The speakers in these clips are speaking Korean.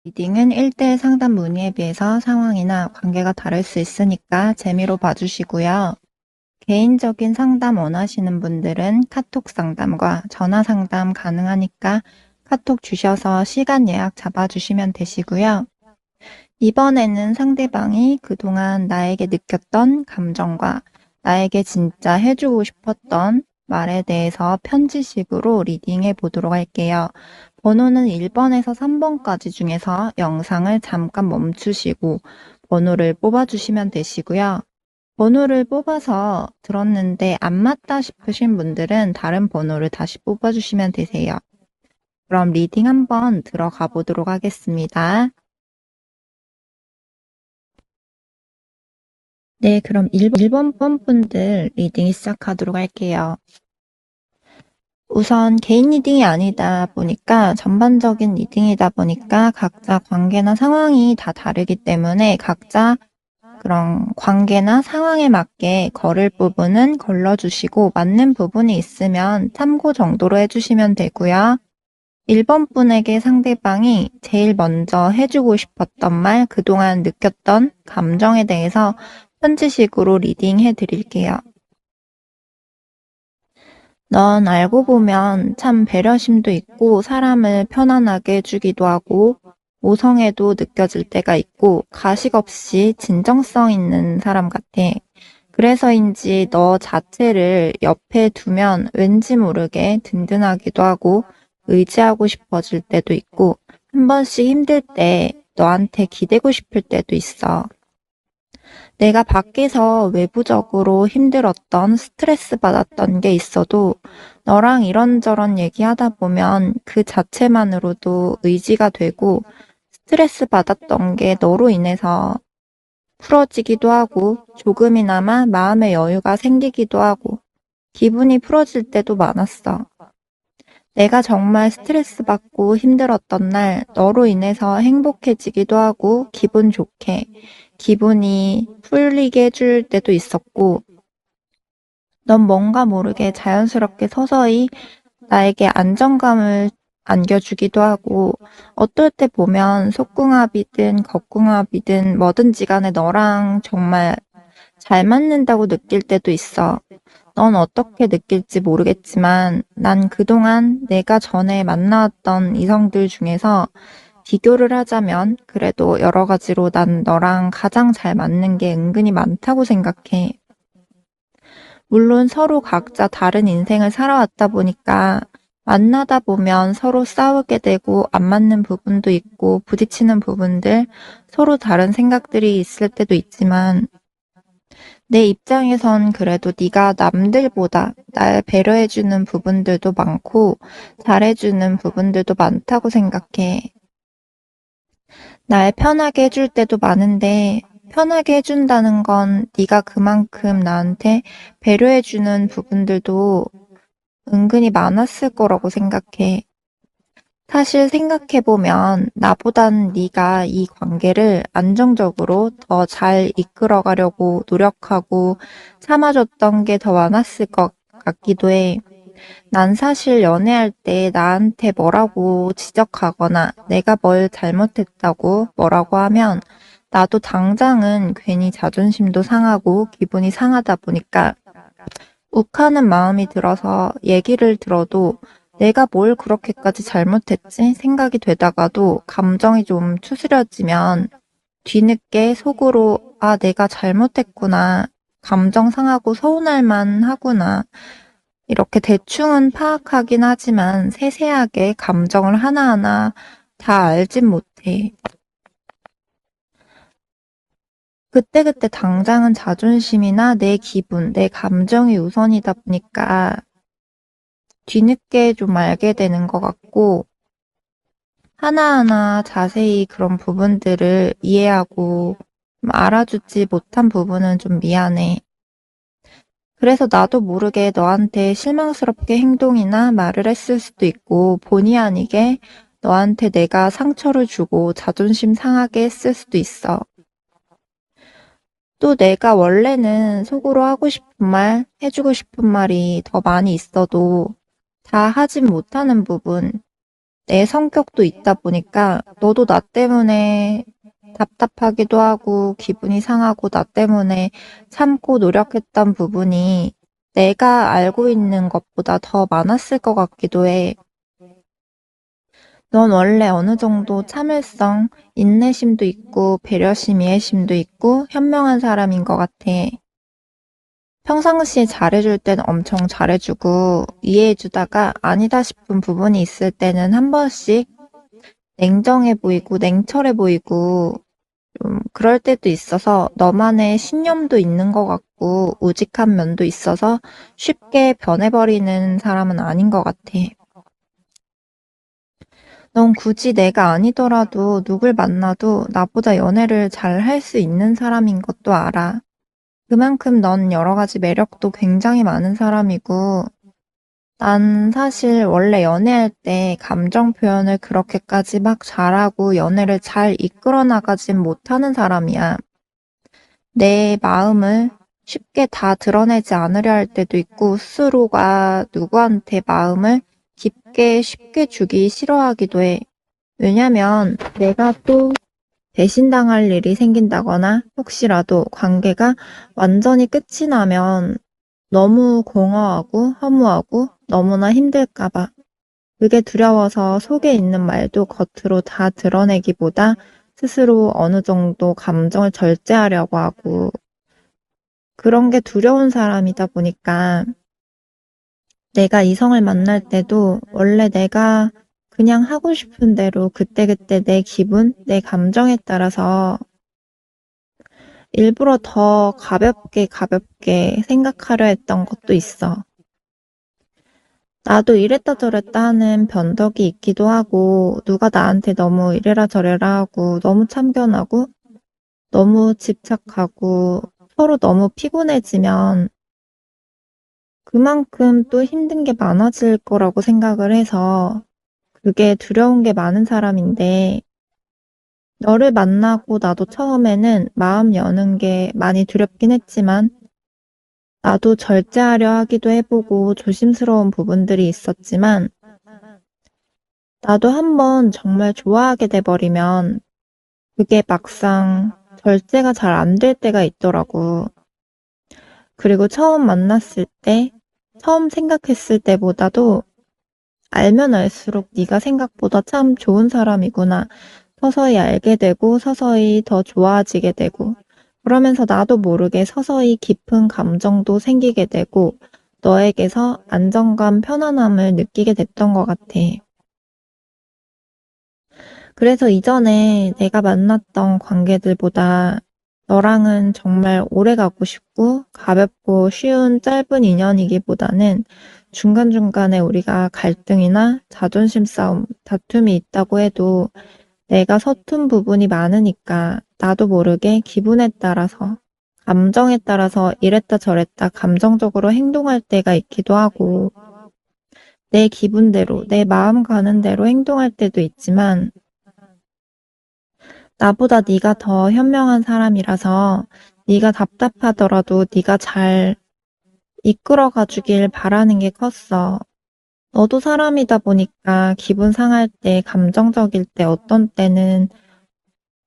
리딩은 1대1 상담 문의에 비해서 상황이나 관계가 다를 수 있으니까 재미로 봐주시고요. 개인적인 상담 원하시는 분들은 카톡 상담과 전화 상담 가능하니까 카톡 주셔서 시간 예약 잡아주시면 되시고요. 이번에는 상대방이 그동안 나에게 느꼈던 감정과 나에게 진짜 해주고 싶었던 말에 대해서 편지식으로 리딩해 보도록 할게요. 번호는 1번에서 3번까지 중에서 영상을 잠깐 멈추시고 번호를 뽑아주시면 되시고요. 번호를 뽑아서 들었는데 안 맞다 싶으신 분들은 다른 번호를 다시 뽑아주시면 되세요. 그럼 리딩 한번 들어가 보도록 하겠습니다. 네, 그럼 1번 분들 리딩 시작하도록 할게요. 우선 개인 리딩이 아니다 보니까 전반적인 리딩이다 보니까 각자 관계나 상황이 다 다르기 때문에 각자 그런 관계나 상황에 맞게 걸을 부분은 걸러주시고 맞는 부분이 있으면 참고 정도로 해주시면 되고요. 1번 분에게 상대방이 제일 먼저 해주고 싶었던 말, 그동안 느꼈던 감정에 대해서 편지식으로 리딩해 드릴게요. 넌 알고 보면 참 배려심도 있고 사람을 편안하게 해주기도 하고 모성애도 느껴질 때가 있고 가식 없이 진정성 있는 사람 같아. 그래서인지 너 자체를 옆에 두면 왠지 모르게 든든하기도 하고 의지하고 싶어질 때도 있고 한 번씩 힘들 때 너한테 기대고 싶을 때도 있어. 내가 밖에서 외부적으로 힘들었던 스트레스 받았던 게 있어도 너랑 이런저런 얘기하다 보면 그 자체만으로도 의지가 되고 스트레스 받았던 게 너로 인해서 풀어지기도 하고 조금이나마 마음의 여유가 생기기도 하고 기분이 풀어질 때도 많았어. 내가 정말 스트레스 받고 힘들었던 날 너로 인해서 행복해지기도 하고 기분 좋게 기분이 풀리게 해줄 때도 있었고 넌 뭔가 모르게 자연스럽게 서서히 나에게 안정감을 안겨주기도 하고 어떨 때 보면 속궁합이든 겉궁합이든 뭐든지 간에 너랑 정말 잘 맞는다고 느낄 때도 있어. 넌 어떻게 느낄지 모르겠지만 난 그동안 내가 전에 만나왔던 이성들 중에서 비교를 하자면 그래도 여러 가지로 난 너랑 가장 잘 맞는 게 은근히 많다고 생각해. 물론 서로 각자 다른 인생을 살아왔다 보니까 만나다 보면 서로 싸우게 되고 안 맞는 부분도 있고 부딪히는 부분들, 서로 다른 생각들이 있을 때도 있지만 내 입장에선 그래도 네가 남들보다 날 배려해주는 부분들도 많고 잘해주는 부분들도 많다고 생각해. 날 편하게 해줄 때도 많은데 편하게 해준다는 건 네가 그만큼 나한테 배려해주는 부분들도 은근히 많았을 거라고 생각해. 사실 생각해보면 나보단 네가 이 관계를 안정적으로 더 잘 이끌어가려고 노력하고 참아줬던 게 더 많았을 것 같기도 해. 난 사실 연애할 때 나한테 뭐라고 지적하거나 내가 뭘 잘못했다고 뭐라고 하면 나도 당장은 괜히 자존심도 상하고 기분이 상하다 보니까 욱하는 마음이 들어서 얘기를 들어도 내가 뭘 그렇게까지 잘못했지 생각이 되다가도 감정이 좀 추스려지면 뒤늦게 속으로 아, 내가 잘못했구나. 감정 상하고 서운할 만 하구나. 이렇게 대충은 파악하긴 하지만 세세하게 감정을 하나하나 다 알진 못해. 그때그때 당장은 자존심이나 내 기분, 내 감정이 우선이다 보니까 뒤늦게 좀 알게 되는 것 같고, 하나하나 자세히 그런 부분들을 이해하고 좀 알아주지 못한 부분은 좀 미안해. 그래서 나도 모르게 너한테 실망스럽게 행동이나 말을 했을 수도 있고, 본의 아니게 너한테 내가 상처를 주고 자존심 상하게 했을 수도 있어. 또 내가 원래는 속으로 하고 싶은 말, 해주고 싶은 말이 더 많이 있어도 다 하진 못하는 부분, 내 성격도 있다 보니까 너도 나 때문에 답답하기도 하고 기분이 상하고 나 때문에 참고 노력했던 부분이 내가 알고 있는 것보다 더 많았을 것 같기도 해. 넌 원래 어느 정도 참을성, 인내심도 있고 배려심, 이해심도 있고 현명한 사람인 것 같아. 평상시에 잘해줄 땐 엄청 잘해주고 이해해주다가 아니다 싶은 부분이 있을 때는 한 번씩 냉정해 보이고 냉철해 보이고 좀 그럴 때도 있어서 너만의 신념도 있는 것 같고 우직한 면도 있어서 쉽게 변해버리는 사람은 아닌 것 같아. 넌 굳이 내가 아니더라도 누굴 만나도 나보다 연애를 잘 할 수 있는 사람인 것도 알아. 그만큼 넌 여러 가지 매력도 굉장히 많은 사람이고 난 사실 원래 연애할 때 감정 표현을 그렇게까지 막 잘하고 연애를 잘 이끌어 나가진 못하는 사람이야. 내 마음을 쉽게 다 드러내지 않으려 할 때도 있고 스스로가 누구한테 마음을 깊게 쉽게 주기 싫어하기도 해. 왜냐면 내가 또 배신당할 일이 생긴다거나 혹시라도 관계가 완전히 끝이 나면 너무 공허하고 허무하고 너무나 힘들까 봐. 그게 두려워서 속에 있는 말도 겉으로 다 드러내기보다 스스로 어느 정도 감정을 절제하려고 하고 그런 게 두려운 사람이다 보니까 내가 이성을 만날 때도 원래 내가 그냥 하고 싶은 대로 그때그때 내 기분, 내 감정에 따라서 일부러 더 가볍게 생각하려 했던 것도 있어. 나도 이랬다 저랬다 하는 변덕이 있기도 하고, 누가 나한테 너무 이래라 저래라 하고, 너무 참견하고, 너무 집착하고, 서로 너무 피곤해지면 그만큼 또 힘든 게 많아질 거라고 생각을 해서 그게 두려운 게 많은 사람인데, 너를 만나고 나도 처음에는 마음 여는 게 많이 두렵긴 했지만, 나도 절제하려 하기도 해보고 조심스러운 부분들이 있었지만, 나도 한번 정말 좋아하게 돼버리면 그게 막상 절제가 잘 안 될 때가 있더라고. 그리고 처음 만났을 때, 처음 생각했을 때보다도 알면 알수록 네가 생각보다 참 좋은 사람이구나. 서서히 알게 되고 서서히 더 좋아지게 되고 그러면서 나도 모르게 서서히 깊은 감정도 생기게 되고 너에게서 안정감, 편안함을 느끼게 됐던 것 같아. 그래서 이전에 내가 만났던 관계들보다 너랑은 정말 오래 가고 싶고 가볍고 쉬운 짧은 인연이기보다는 중간중간에 우리가 갈등이나 자존심 싸움, 다툼이 있다고 해도 내가 서툰 부분이 많으니까 나도 모르게 기분에 따라서, 감정에 따라서 이랬다 저랬다 감정적으로 행동할 때가 있기도 하고 내 기분대로, 내 마음 가는 대로 행동할 때도 있지만 나보다 네가 더 현명한 사람이라서 네가 답답하더라도 네가 잘 이끌어가 주길 바라는 게 컸어. 너도 사람이다 보니까 기분 상할 때, 감정적일 때, 어떤 때는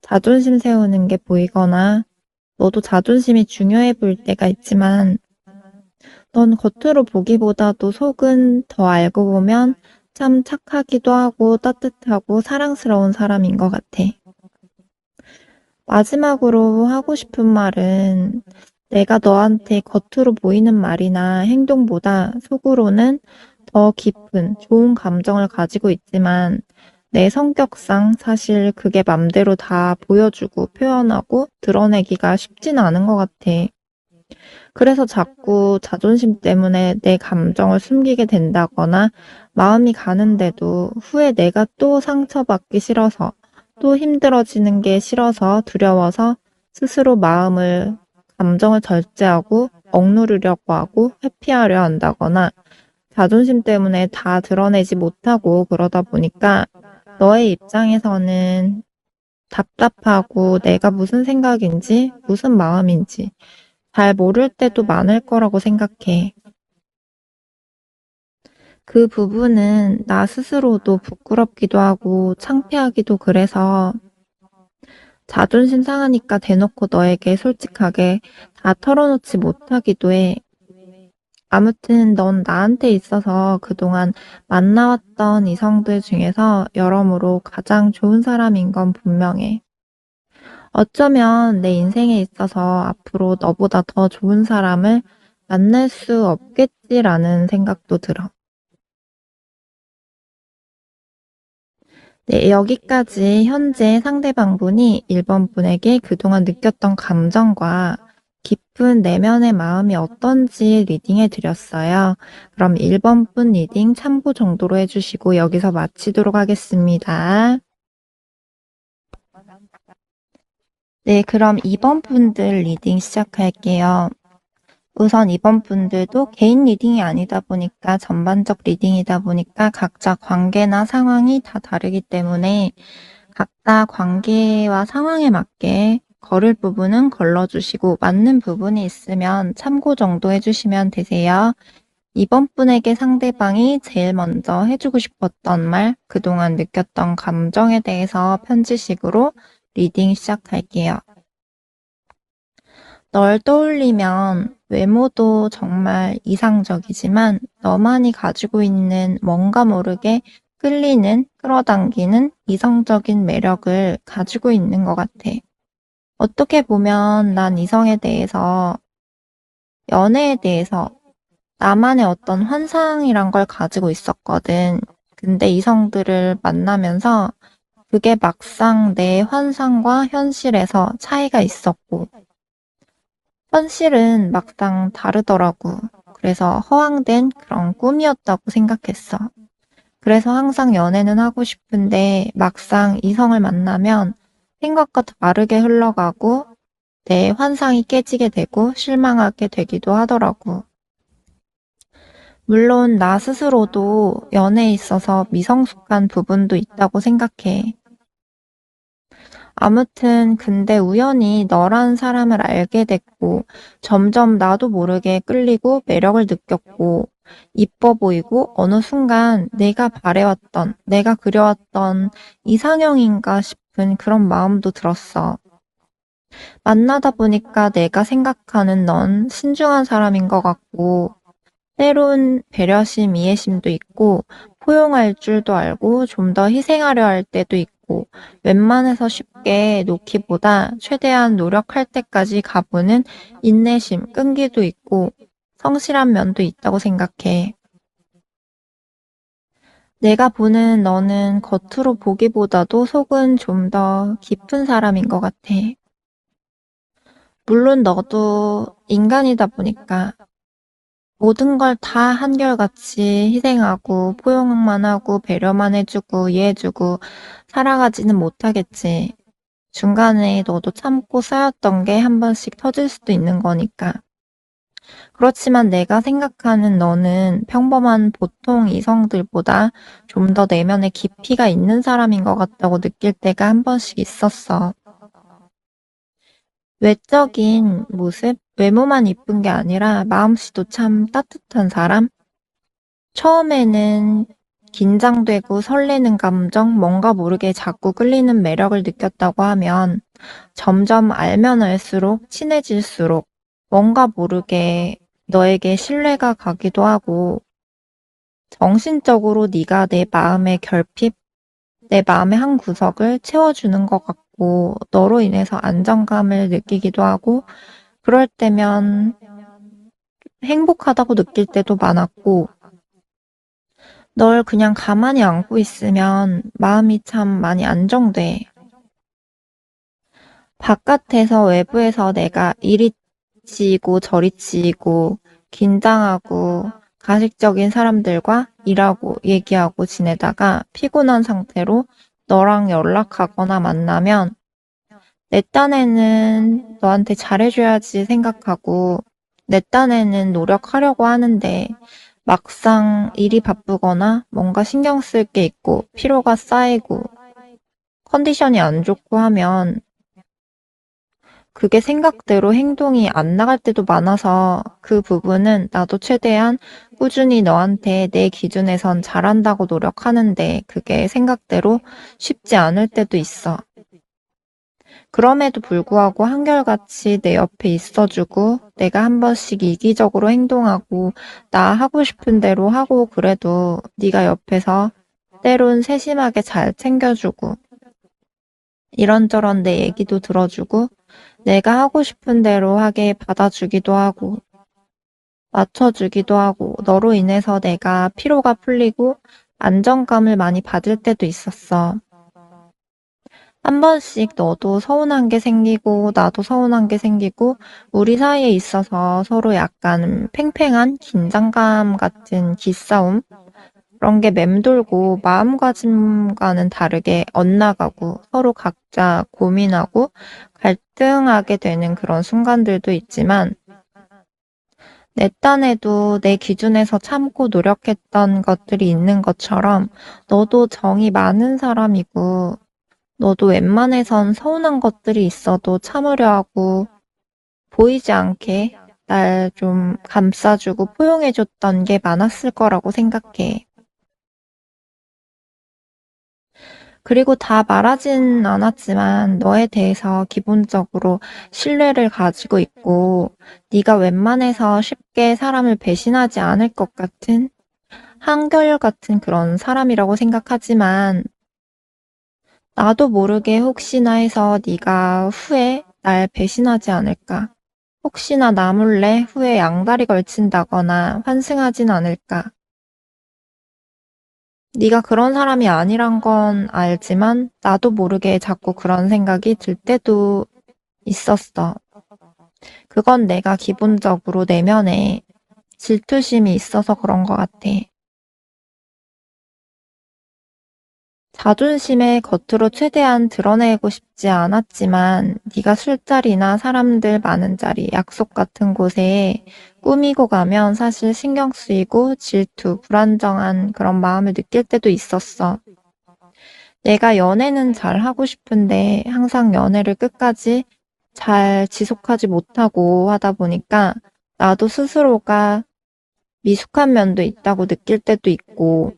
자존심 세우는 게 보이거나 너도 자존심이 중요해 보일 때가 있지만 넌 겉으로 보기보다도 속은 더 알고 보면 참 착하기도 하고 따뜻하고 사랑스러운 사람인 것 같아. 마지막으로 하고 싶은 말은 내가 너한테 겉으로 보이는 말이나 행동보다 속으로는 더 깊은 좋은 감정을 가지고 있지만 내 성격상 사실 그게 맘대로 다 보여주고 표현하고 드러내기가 쉽진 않은 것 같아. 그래서 자꾸 자존심 때문에 내 감정을 숨기게 된다거나 마음이 가는데도 후에 내가 또 상처받기 싫어서 또 힘들어지는 게 싫어서 두려워서 스스로 마음을 감정을 절제하고 억누르려고 하고 회피하려 한다거나 자존심 때문에 다 드러내지 못하고 그러다 보니까 너의 입장에서는 답답하고 내가 무슨 생각인지 무슨 마음인지 잘 모를 때도 많을 거라고 생각해. 그 부분은 나 스스로도 부끄럽기도 하고 창피하기도 그래서 자존심 상하니까 대놓고 너에게 솔직하게 다 털어놓지 못하기도 해. 아무튼 넌 나한테 있어서 그동안 만나왔던 이성들 중에서 여러모로 가장 좋은 사람인 건 분명해. 어쩌면 내 인생에 있어서 앞으로 너보다 더 좋은 사람을 만날 수 없겠지라는 생각도 들어. 네, 여기까지 현재 상대방분이 1번 분에게 그동안 느꼈던 감정과 깊은 내면의 마음이 어떤지 리딩해 드렸어요. 그럼 1번 분 리딩 참고 정도로 해주시고 여기서 마치도록 하겠습니다. 네, 그럼 2번 분들 리딩 시작할게요. 우선 이번 분들도 개인 리딩이 아니다 보니까 전반적 리딩이다 보니까 각자 관계나 상황이 다 다르기 때문에 각자 관계와 상황에 맞게 걸을 부분은 걸러주시고 맞는 부분이 있으면 참고 정도 해주시면 되세요. 이번 분에게 상대방이 제일 먼저 해주고 싶었던 말, 그동안 느꼈던 감정에 대해서 편지식으로 리딩 시작할게요. 널 떠올리면 외모도 정말 이상적이지만 너만이 가지고 있는 뭔가 모르게 끌리는, 끌어당기는 이성적인 매력을 가지고 있는 것 같아. 어떻게 보면 난 이성에 대해서, 연애에 대해서 나만의 어떤 환상이란 걸 가지고 있었거든. 근데 이성들을 만나면서 그게 막상 내 환상과 현실에서 차이가 있었고, 현실은 막상 다르더라고. 그래서 허황된 그런 꿈이었다고 생각했어. 그래서 항상 연애는 하고 싶은데 막상 이성을 만나면 생각과 다르게 흘러가고 내 환상이 깨지게 되고 실망하게 되기도 하더라고. 물론 나 스스로도 연애에 있어서 미성숙한 부분도 있다고 생각해. 아무튼 근데 우연히 너란 사람을 알게 됐고 점점 나도 모르게 끌리고 매력을 느꼈고 이뻐 보이고 어느 순간 내가 바래왔던, 내가 그려왔던 이상형인가 싶은 그런 마음도 들었어. 만나다 보니까 내가 생각하는 넌 신중한 사람인 것 같고 때론 배려심, 이해심도 있고 포용할 줄도 알고 좀 더 희생하려 할 때도 있고 웬만해서 쉽게 놓기보다 최대한 노력할 때까지 가보는 인내심, 끈기도 있고 성실한 면도 있다고 생각해. 내가 보는 너는 겉으로 보기보다도 속은 좀 더 깊은 사람인 것 같아. 물론 너도 인간이다 보니까 모든 걸 다 한결같이 희생하고 포용만 하고 배려만 해주고 이해해주고 살아가지는 못하겠지. 중간에 너도 참고 쌓였던 게 한 번씩 터질 수도 있는 거니까. 그렇지만 내가 생각하는 너는 평범한 보통 이성들보다 좀 더 내면에 깊이가 있는 사람인 것 같다고 느낄 때가 한 번씩 있었어. 외적인 모습, 외모만 이쁜 게 아니라 마음씨도 참 따뜻한 사람? 처음에는 긴장되고 설레는 감정, 뭔가 모르게 자꾸 끌리는 매력을 느꼈다고 하면 점점 알면 알수록 친해질수록 뭔가 모르게 너에게 신뢰가 가기도 하고 정신적으로 네가 내 마음의 결핍, 내 마음의 한 구석을 채워주는 것 같고 너로 인해서 안정감을 느끼기도 하고 그럴 때면 행복하다고 느낄 때도 많았고 널 그냥 가만히 안고 있으면 마음이 참 많이 안정돼. 바깥에서 외부에서 내가 이리 치이고 저리 치이고 긴장하고 가식적인 사람들과 일하고 얘기하고 지내다가 피곤한 상태로 너랑 연락하거나 만나면 내 딴에는 너한테 잘해줘야지 생각하고 내 딴에는 노력하려고 하는데 막상 일이 바쁘거나 뭔가 신경 쓸 게 있고 피로가 쌓이고 컨디션이 안 좋고 하면 그게 생각대로 행동이 안 나갈 때도 많아서 그 부분은 나도 최대한 꾸준히 너한테 내 기준에선 잘한다고 노력하는데 그게 생각대로 쉽지 않을 때도 있어. 그럼에도 불구하고 한결같이 내 옆에 있어주고 내가 한 번씩 이기적으로 행동하고 나 하고 싶은 대로 하고 그래도 네가 옆에서 때론 세심하게 잘 챙겨주고 이런저런 내 얘기도 들어주고 내가 하고 싶은 대로 하게 받아주기도 하고 맞춰주기도 하고 너로 인해서 내가 피로가 풀리고 안정감을 많이 받을 때도 있었어. 한 번씩 너도 서운한 게 생기고 나도 서운한 게 생기고 우리 사이에 있어서 서로 약간 팽팽한 긴장감 같은 기싸움 그런 게 맴돌고 마음가짐과는 다르게 엇나가고 서로 각자 고민하고 갈등하게 되는 그런 순간들도 있지만 내 딴에도 내 기준에서 참고 노력했던 것들이 있는 것처럼 너도 정이 많은 사람이고 너도 웬만해선 서운한 것들이 있어도 참으려 하고 보이지 않게 날 좀 감싸주고 포용해줬던 게 많았을 거라고 생각해. 그리고 다 말하진 않았지만 너에 대해서 기본적으로 신뢰를 가지고 있고 네가 웬만해서 쉽게 사람을 배신하지 않을 것 같은 한결같은 그런 사람이라고 생각하지만 나도 모르게 혹시나 해서 네가 후에 날 배신하지 않을까? 혹시나 나 몰래 후에 양다리 걸친다거나 환승하진 않을까? 네가 그런 사람이 아니란 건 알지만 나도 모르게 자꾸 그런 생각이 들 때도 있었어. 그건 내가 기본적으로 내면에 질투심이 있어서 그런 것 같아. 자존심에 겉으로 최대한 드러내고 싶지 않았지만 네가 술자리나 사람들 많은 자리, 약속 같은 곳에 꾸미고 가면 사실 신경 쓰이고 질투, 불안정한 그런 마음을 느낄 때도 있었어. 내가 연애는 잘 하고 싶은데 항상 연애를 끝까지 잘 지속하지 못하고 하다 보니까 나도 스스로가 미숙한 면도 있다고 느낄 때도 있고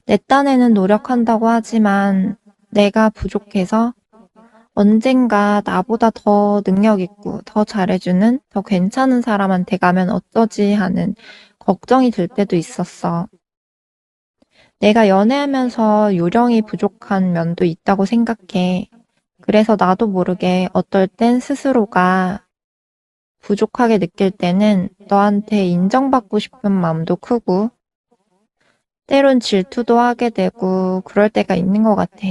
내 딴에는 노력한다고 하지만 내가 부족해서 언젠가 나보다 더 능력 있고 더 잘해주는 더 괜찮은 사람한테 가면 어쩌지 하는 걱정이 들 때도 있었어. 내가 연애하면서 요령이 부족한 면도 있다고 생각해. 그래서 나도 모르게 어떨 땐 스스로가 부족하게 느낄 때는 너한테 인정받고 싶은 마음도 크고 때론 질투도 하게 되고 그럴 때가 있는 것 같아.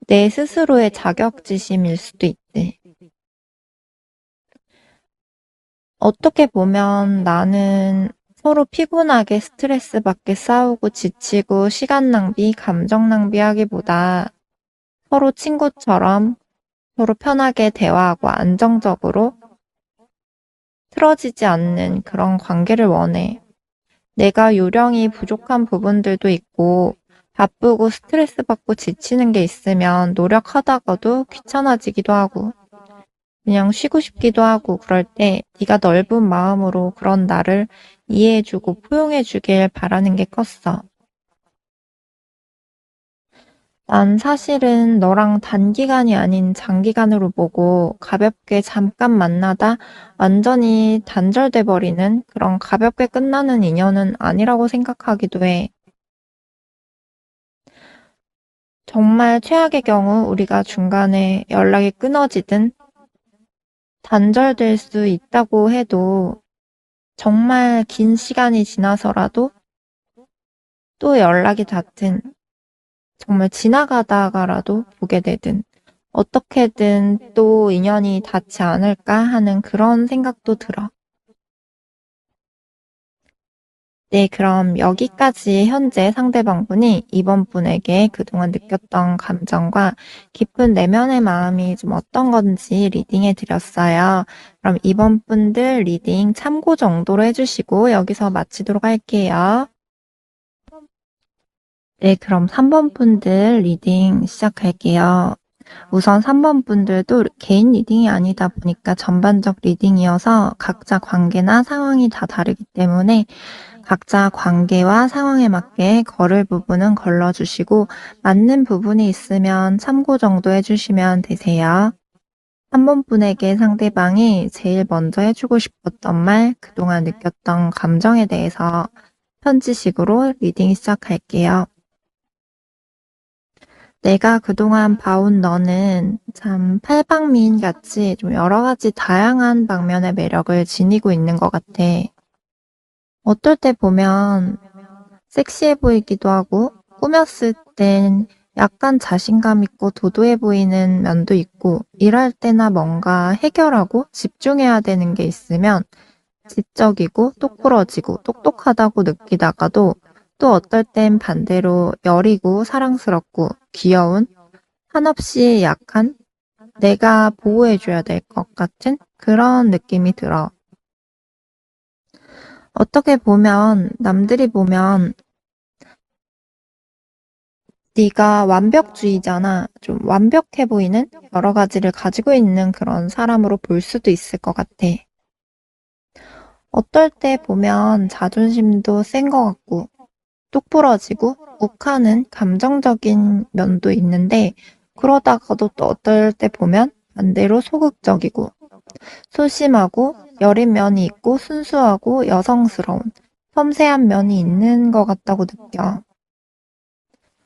내 스스로의 자격지심일 수도 있지. 어떻게 보면 나는 서로 피곤하게 스트레스 받게 싸우고 지치고 시간 낭비, 감정 낭비하기보다 서로 친구처럼 서로 편하게 대화하고 안정적으로 틀어지지 않는 그런 관계를 원해. 내가 요령이 부족한 부분들도 있고 바쁘고 스트레스 받고 지치는 게 있으면 노력하다가도 귀찮아지기도 하고 그냥 쉬고 싶기도 하고 그럴 때 네가 넓은 마음으로 그런 나를 이해해주고 포용해주길 바라는 게 컸어. 난 사실은 너랑 단기간이 아닌 장기간으로 보고 가볍게 잠깐 만나다 완전히 단절돼 버리는 그런 가볍게 끝나는 인연은 아니라고 생각하기도 해. 정말 최악의 경우 우리가 중간에 연락이 끊어지든 단절될 수 있다고 해도 정말 긴 시간이 지나서라도 또 연락이 닿든 정말 지나가다가라도 보게 되든 어떻게든 또 인연이 닿지 않을까 하는 그런 생각도 들어. 네, 그럼 여기까지 현재 상대방분이 이번 분에게 그동안 느꼈던 감정과 깊은 내면의 마음이 좀 어떤 건지 리딩해 드렸어요. 그럼 이번 분들 리딩 참고 정도로 해주시고 여기서 마치도록 할게요. 네, 그럼 3번 분들 리딩 시작할게요. 우선 3번 분들도 개인 리딩이 아니다 보니까 전반적 리딩이어서 각자 관계나 상황이 다 다르기 때문에 각자 관계와 상황에 맞게 걸을 부분은 걸러주시고 맞는 부분이 있으면 참고 정도 해주시면 되세요. 3번 분에게 상대방이 제일 먼저 해주고 싶었던 말, 그동안 느꼈던 감정에 대해서 편지식으로 리딩 시작할게요. 내가 그동안 봐온 너는 참 팔방미인 같이 좀 여러 가지 다양한 방면의 매력을 지니고 있는 것 같아. 어떨 때 보면 섹시해 보이기도 하고, 꾸몄을 땐 약간 자신감 있고 도도해 보이는 면도 있고, 일할 때나 뭔가 해결하고 집중해야 되는 게 있으면 지적이고 똑부러지고 똑똑하다고 느끼다가도 또 어떨 땐 반대로 여리고 사랑스럽고 귀여운, 한없이 약한, 내가 보호해줘야 될 것 같은 그런 느낌이 들어. 어떻게 보면 남들이 보면 네가 완벽주의잖아. 좀 완벽해 보이는 여러 가지를 가지고 있는 그런 사람으로 볼 수도 있을 것 같아. 어떨 때 보면 자존심도 센 것 같고 똑부러지고 욱하는 감정적인 면도 있는데 그러다가도 또 어떨 때 보면 반대로 소극적이고 소심하고 여린 면이 있고 순수하고 여성스러운 섬세한 면이 있는 것 같다고 느껴.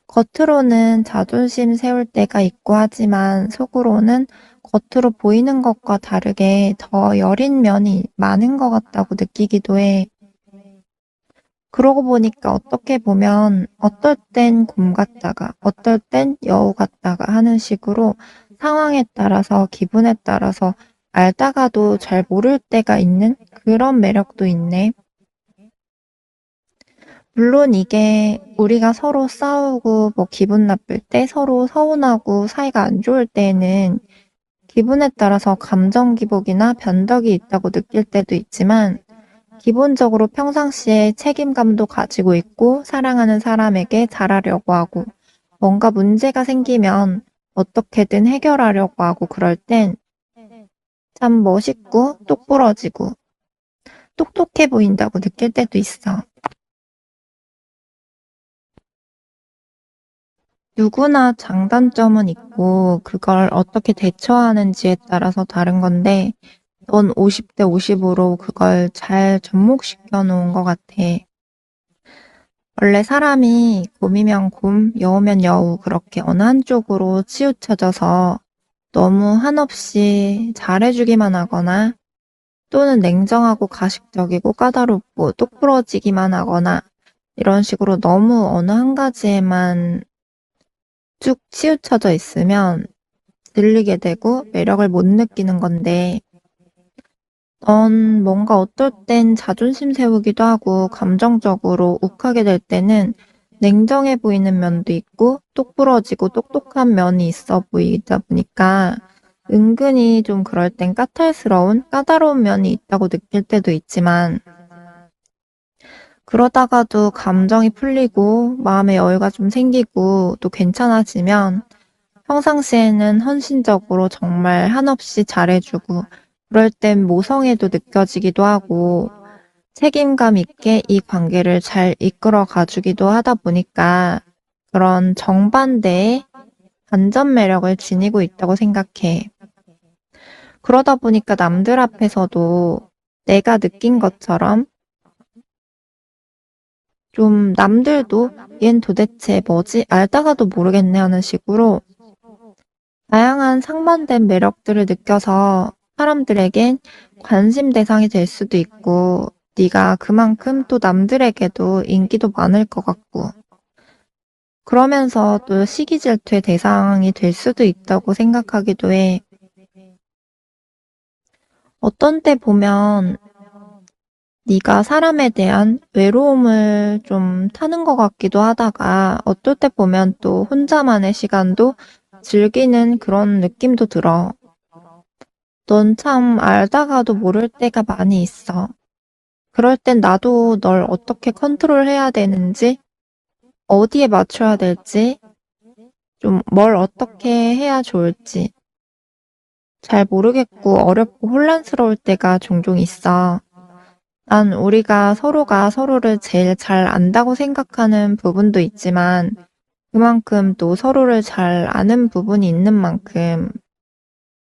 겉으로는 자존심 세울 때가 있고 하지만 속으로는 겉으로 보이는 것과 다르게 더 여린 면이 많은 것 같다고 느끼기도 해. 그러고 보니까 어떻게 보면 어떨 땐 곰 같다가 어떨 땐 여우 같다가 하는 식으로 상황에 따라서 기분에 따라서 알다가도 잘 모를 때가 있는 그런 매력도 있네. 물론 이게 우리가 서로 싸우고 뭐 기분 나쁠 때 서로 서운하고 사이가 안 좋을 때에는 기분에 따라서 감정 기복이나 변덕이 있다고 느낄 때도 있지만 기본적으로 평상시에 책임감도 가지고 있고 사랑하는 사람에게 잘하려고 하고 뭔가 문제가 생기면 어떻게든 해결하려고 하고 그럴 땐 참 멋있고 똑부러지고 똑똑해 보인다고 느낄 때도 있어. 누구나 장단점은 있고 그걸 어떻게 대처하는지에 따라서 다른 건데 넌 50대 50으로 그걸 잘 접목시켜 놓은 것 같아. 원래 사람이 곰이면 곰, 여우면 여우 그렇게 어느 한쪽으로 치우쳐져서 너무 한없이 잘해주기만 하거나 또는 냉정하고 가식적이고 까다롭고 똑부러지기만 하거나 이런 식으로 너무 어느 한 가지에만 쭉 치우쳐져 있으면 질리게 되고 매력을 못 느끼는 건데 넌 뭔가 어떨 땐 자존심 세우기도 하고 감정적으로 욱하게 될 때는 냉정해 보이는 면도 있고 똑부러지고 똑똑한 면이 있어 보이다 보니까 은근히 좀 그럴 땐 까탈스러운 까다로운 면이 있다고 느낄 때도 있지만 그러다가도 감정이 풀리고 마음의 여유가 좀 생기고 또 괜찮아지면 평상시에는 헌신적으로 정말 한없이 잘해주고 그럴 땐 모성애도 느껴지기도 하고 책임감 있게 이 관계를 잘 이끌어 가주기도 하다 보니까 그런 정반대의 반전 매력을 지니고 있다고 생각해. 그러다 보니까 남들 앞에서도 내가 느낀 것처럼 좀 남들도 얜 도대체 뭐지? 알다가도 모르겠네 하는 식으로 다양한 상반된 매력들을 느껴서 사람들에겐 관심 대상이 될 수도 있고 네가 그만큼 또 남들에게도 인기도 많을 것 같고 그러면서 또 시기 질투의 대상이 될 수도 있다고 생각하기도 해. 어떤 때 보면 네가 사람에 대한 외로움을 좀 타는 것 같기도 하다가 어떨 때 보면 또 혼자만의 시간도 즐기는 그런 느낌도 들어. 넌 참 알다가도 모를 때가 많이 있어. 그럴 땐 나도 널 어떻게 컨트롤해야 되는지, 어디에 맞춰야 될지, 좀 뭘 어떻게 해야 좋을지 잘 모르겠고 어렵고 혼란스러울 때가 종종 있어. 난 우리가 서로가 서로를 제일 잘 안다고 생각하는 부분도 있지만 그만큼 또 서로를 잘 아는 부분이 있는 만큼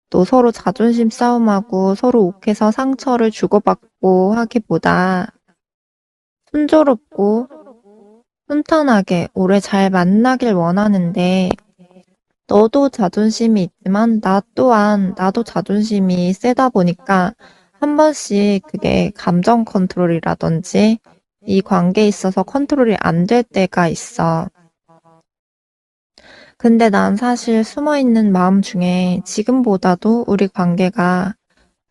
또 서로 자존심 싸움하고 서로 욱해서 상처를 주고받고 하기보다 순조롭고 순탄하게 오래 잘 만나길 원하는데 너도 자존심이 있지만 나 또한 나도 자존심이 세다 보니까 한 번씩 그게 감정 컨트롤이라든지 이 관계에 있어서 컨트롤이 안 될 때가 있어. 근데 난 사실 숨어 있는 마음 중에 지금보다도 우리 관계가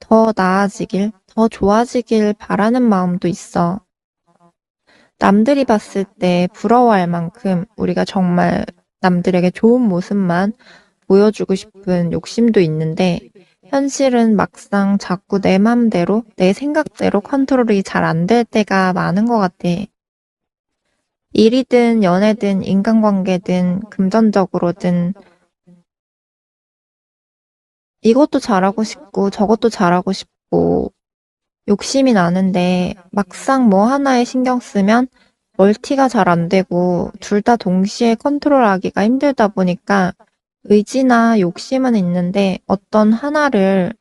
더 나아지길, 더 좋아지길 바라는 마음도 있어. 남들이 봤을 때 부러워할 만큼 우리가 정말 남들에게 좋은 모습만 보여주고 싶은 욕심도 있는데 현실은 막상 자꾸 내 맘대로, 내 생각대로 컨트롤이 잘 안 될 때가 많은 것 같아. 일이든 연애든 인간관계든 금전적으로든 이것도 잘하고 싶고 저것도 잘하고 싶고 욕심이 나는데 막상 뭐 하나에 신경 쓰면 멀티가 잘 안 되고 둘 다 동시에 컨트롤하기가 힘들다 보니까 의지나 욕심은 있는데 어떤 하나를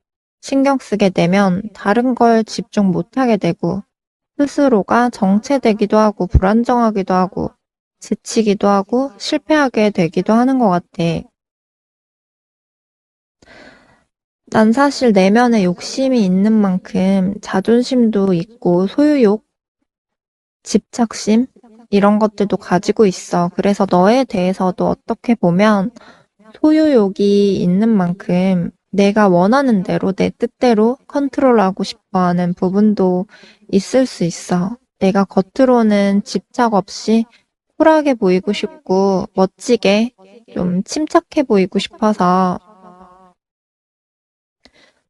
신경 쓰게 되면 다른 걸 집중 못 하게 되고 스스로가 정체되기도 하고 불안정하기도 하고 지치기도 하고 실패하게 되기도 하는 것 같아. 난 사실 내면에 욕심이 있는 만큼 자존심도 있고 소유욕, 집착심 이런 것들도 가지고 있어. 그래서 너에 대해서도 어떻게 보면 소유욕이 있는 만큼 내가 원하는 대로 내 뜻대로 컨트롤하고 싶어 하는 부분도 있을 수 있어. 내가 겉으로는 집착 없이 쿨하게 보이고 싶고 멋지게 좀 침착해 보이고 싶어서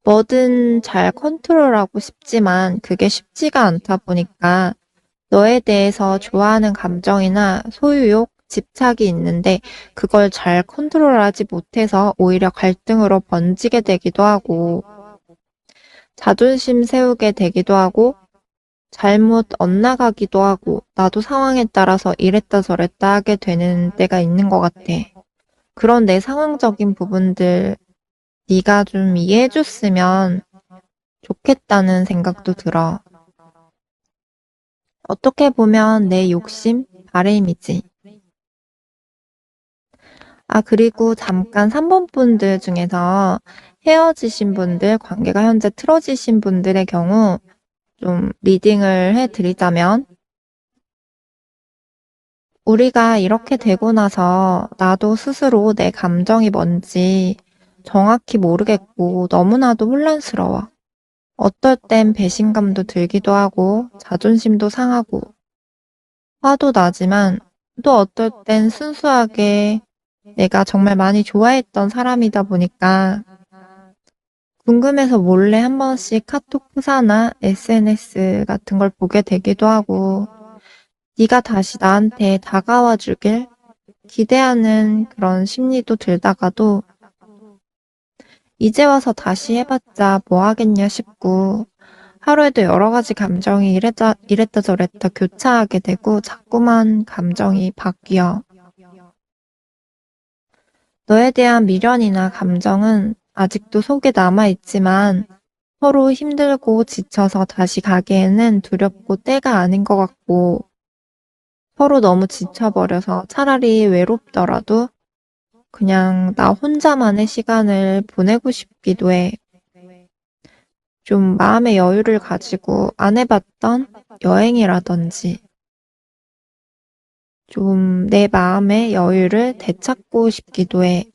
뭐든 잘 컨트롤하고 싶지만 그게 쉽지가 않다 보니까 너에 대해서 좋아하는 감정이나 소유욕, 집착이 있는데 그걸 잘 컨트롤하지 못해서 오히려 갈등으로 번지게 되기도 하고 자존심 세우게 되기도 하고 잘못 엇나가기도 하고 나도 상황에 따라서 이랬다 저랬다 하게 되는 때가 있는 것 같아. 그런 내 상황적인 부분들 네가 좀 이해해 줬으면 좋겠다는 생각도 들어. 어떻게 보면 내 욕심, 바램이지. 아, 그리고 잠깐 3번 분들 중에서 헤어지신 분들, 관계가 현재 틀어지신 분들의 경우 좀 리딩을 해드리자면, 우리가 이렇게 되고 나서 나도 스스로 내 감정이 뭔지 정확히 모르겠고 너무나도 혼란스러워. 어떨 땐 배신감도 들기도 하고 자존심도 상하고 화도 나지만 또 어떨 땐 순수하게 내가 정말 많이 좋아했던 사람이다 보니까 궁금해서 몰래 한 번씩 카톡 프사나 SNS 같은 걸 보게 되기도 하고 네가 다시 나한테 다가와 주길 기대하는 그런 심리도 들다가도 이제 와서 다시 해봤자 뭐 하겠냐 싶고 하루에도 여러 가지 감정이 이랬다 저랬다 교차하게 되고 자꾸만 감정이 바뀌어. 너에 대한 미련이나 감정은 아직도 속에 남아있지만 서로 힘들고 지쳐서 다시 가기에는 두렵고 때가 아닌 것 같고 서로 너무 지쳐버려서 차라리 외롭더라도 그냥 나 혼자만의 시간을 보내고 싶기도 해. 좀 마음의 여유를 가지고 안 해봤던 여행이라든지 좀 내 마음의 여유를 되찾고 싶기도 해.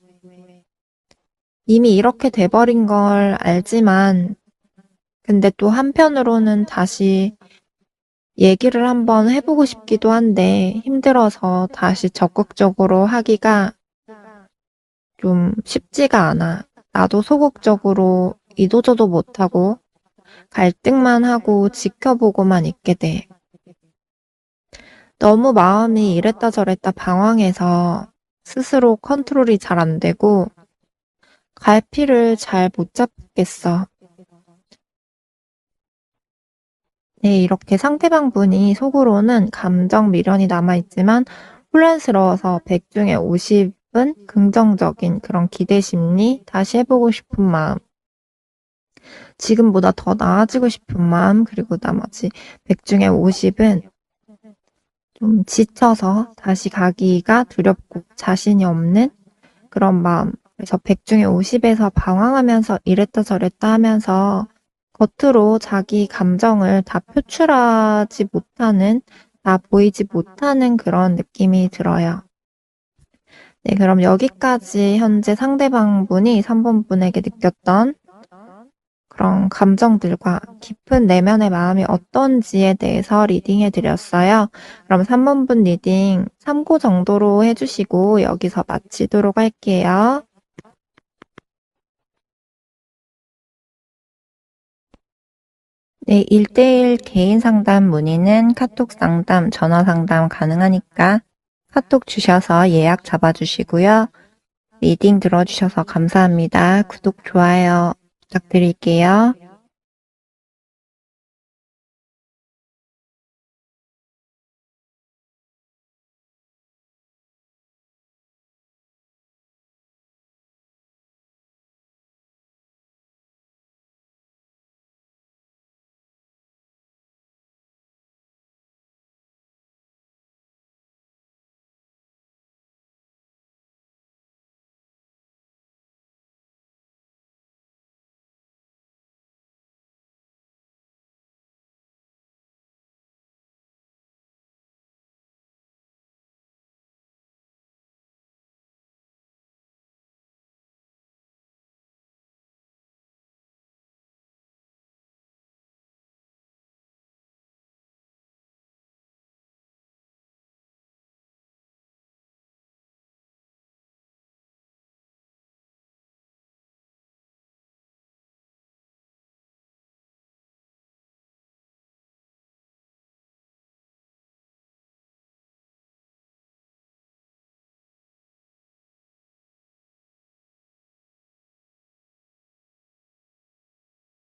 이미 이렇게 돼버린 걸 알지만 근데 또 한편으로는 다시 얘기를 한번 해보고 싶기도 한데 힘들어서 다시 적극적으로 하기가 좀 쉽지가 않아. 나도 소극적으로 이도저도 못하고 갈등만 하고 지켜보고만 있게 돼. 너무 마음이 이랬다 저랬다 방황해서 스스로 컨트롤이 잘 안 되고 갈피를 잘 못 잡겠어. 네, 이렇게 상대방 분이 속으로는 감정 미련이 남아있지만 혼란스러워서 100 중에 50은 긍정적인 그런 기대 심리, 다시 해보고 싶은 마음, 지금보다 더 나아지고 싶은 마음, 그리고 나머지 100 중에 50은 좀 지쳐서 다시 가기가 두렵고 자신이 없는 그런 마음. 그래서 100 중에 50에서 방황하면서 이랬다 저랬다 하면서 겉으로 자기 감정을 다 표출하지 못하는, 다 보이지 못하는 그런 느낌이 들어요. 네, 그럼 여기까지 현재 상대방 분이 3번 분에게 느꼈던 그런 감정들과 깊은 내면의 마음이 어떤지에 대해서 리딩해 드렸어요. 그럼 3번 분 리딩 참고 정도로 해주시고 여기서 마치도록 할게요. 네, 1대1 개인 상담 문의는 카톡 상담, 전화 상담 가능하니까 카톡 주셔서 예약 잡아주시고요. 리딩 들어주셔서 감사합니다. 구독, 좋아요 부탁드릴게요.